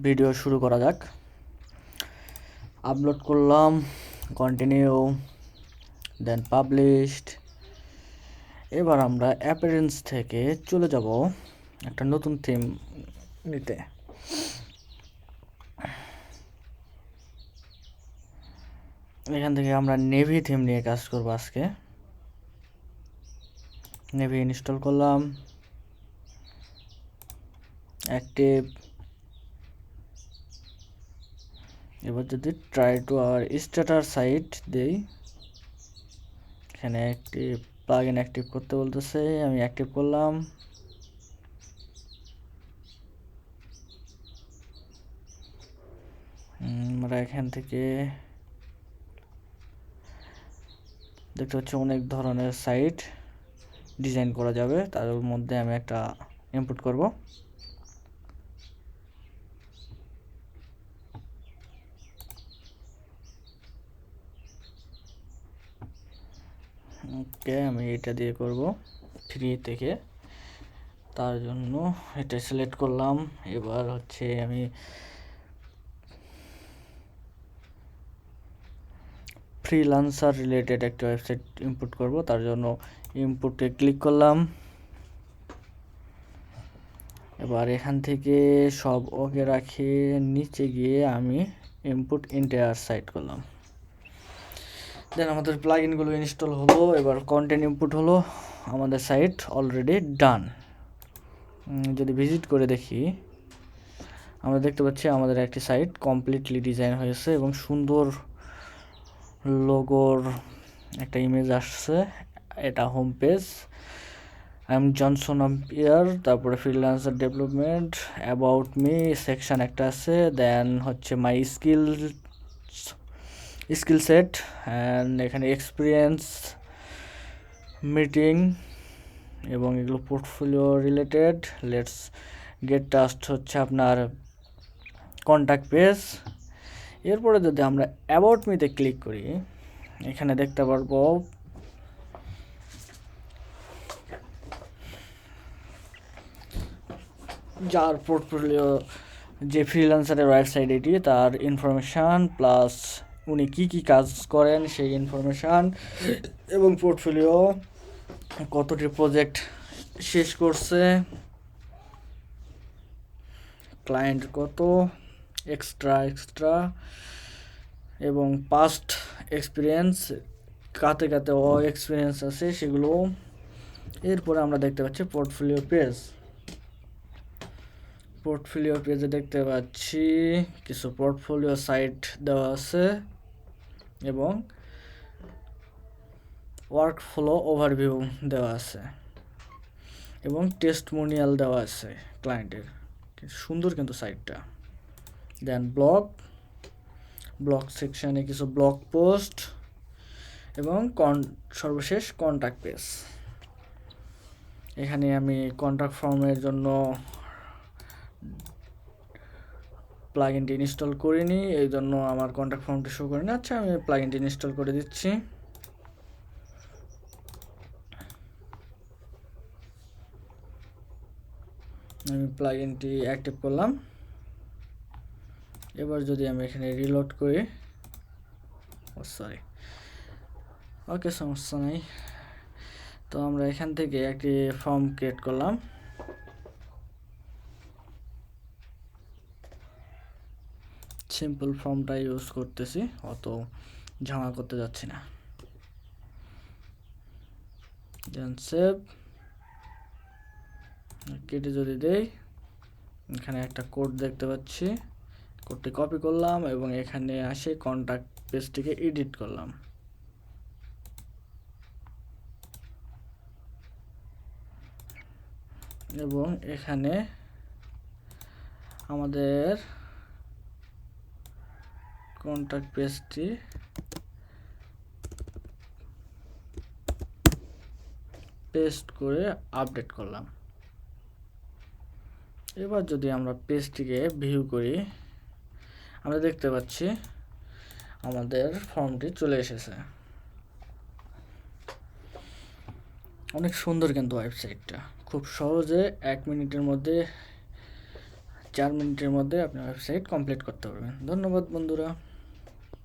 Video শুরু করা যাক। আপলোড করলাম, কন্টিনিউ, দেন পাবলিশড। এবার আমরা অ্যাপিয়ারেন্স থেকে চলে যাব একটা নতুন থিম নিতে। এখান থেকে আমরা নেভি থিম নিয়ে কাজ করব আজকে। নেভি ইনস্টল করলাম, অ্যাক্টিভ। এবার যদি try to our starter site দেই, এখানে একটি প্লাগইন অ্যাক্টিভ করতে বলতেছে, আমি অ্যাক্টিভ করলাম। আমরা এখান থেকে দেখতে পাচ্ছি অনেক ধরনের সাইট ডিজাইন করা যাবে, তার মধ্যে আমি একটা ইনপুট করব। ওকে, আমি এটা দিয়ে করব ফ্রি থেকে, তার জন্য এটা সিলেক্ট করলাম। এবার হচ্ছে আমি ফ্রিল্যান্সার রিলেটেড একটা ওয়েবসাইট ইনপুট করব, তার জন্য ইনপুটে ক্লিক করলাম। এবার এখান থেকে সব ওকে রাখে নিচে গিয়ে আমি ইনপুট এন্টায়ার সাইট করলাম। দেন আমাদের প্লাগইনগুলো ইনস্টল হলো। এবার কন্টেন্ট ইনপুট হলো, আমাদের সাইট অলরেডি ডান। যদি ভিজিট করে দেখি, আমরা দেখতে পাচ্ছি আমাদের একটি সাইট কমপ্লিটলি ডিজাইন হয়েছে এবং সুন্দর লোগোর একটা ইমেজ আসছে। এটা home page. I am Johnson আম্পিয়ার, তারপরে freelancer development, about me section একটা আছে, দেন হচ্ছে মাই স্কিল সেট, অ্যান্ড এখানে এক্সপিরিয়েন্স, মিটিং এবং এগুলো পোর্টফোলিও রিলেটেড। লেটস গেট টাস্ট হচ্ছে আপনার কন্ট্যাক্ট পেজ। এরপরে যদি আমরা অ্যাবাউট মিতে ক্লিক করি, এখানে দেখতে পারবো যার পোর্টফোলিও, যে ফ্রিল্যান্সারের ওয়েবসাইট এটি, তার ইনফরমেশান প্লাস উনি কি কি কাজ করেন সেই ইনফরমেশান, এবং পোর্টফোলিও কতটি প্রজেক্ট শেষ করছে, ক্লায়েন্ট কত, এক্সট্রা এবং পাস্ট এক্সপিরিয়েন্স, কাতে কাতে এক্সপিরিয়েন্স আছে সেগুলো। এরপরে আমরা দেখতে পাচ্ছি পোর্টফোলিও পেজে দেখতে পাচ্ছি কিছু পোর্টফোলিও সাইট দেওয়া আছে এবং ওয়ার্ক ফ্লো ওভারভিউ দেওয়া আছে এবং টেস্টমোনিয়াল দেওয়া আছে ক্লায়েন্টের। সুন্দর কিন্তু সাইটটা। দেন ব্লগ সেকশানে কিছু ব্লগ পোস্ট এবং সর্বশেষ কন্ট্যাক্ট পেজ। এখানে আমি কন্ট্যাক্ট ফর্মের জন্য প্লাগইনটি ইনস্টল করিনি, এই জন্য আমার কন্ট্যাক্ট ফর্মটি শো করে না। আচ্ছা, আমি প্লাগইনটি ইনস্টল করে দিচ্ছি। আমি প্লাগইনটি অ্যাক্টিভ করলাম। এবার যদি আমি এখানে রিলোড করি, ওকে, সমস্যা নেই। তো আমরা এখান থেকে একটি ফর্ম ক্রিয়েট করলাম। সিম্পল ফর্মটা ইউজ করতেছি, অত ঝামেলা করতে যাচ্ছি না। দেন সেভ। কেটে যদি দেই, এখানে একটা কোড দেখতে পাচ্ছি, কোডটি কপি করলাম এবং এখানে আসে কন্ট্যাক্ট পেজটিকে এডিট করলাম। এবং এখানে আমাদের কন্ট্যাক্ট পেজটি পেস্ট করে আপডেট করলাম। এবার যদি আমরা পেজটিকে ভিউ করি, আমরা দেখতে পাচ্ছি আমাদের ফর্মটি চলে এসেছে। অনেক সুন্দর কিন্তু ওয়েবসাইটটা, খুব সহজে 1 মিনিটের মধ্যে 4 মিনিটের মধ্যে আপনার ওয়েবসাইট কমপ্লিট করতে পারবেন। ধন্যবাদ বন্ধুরা।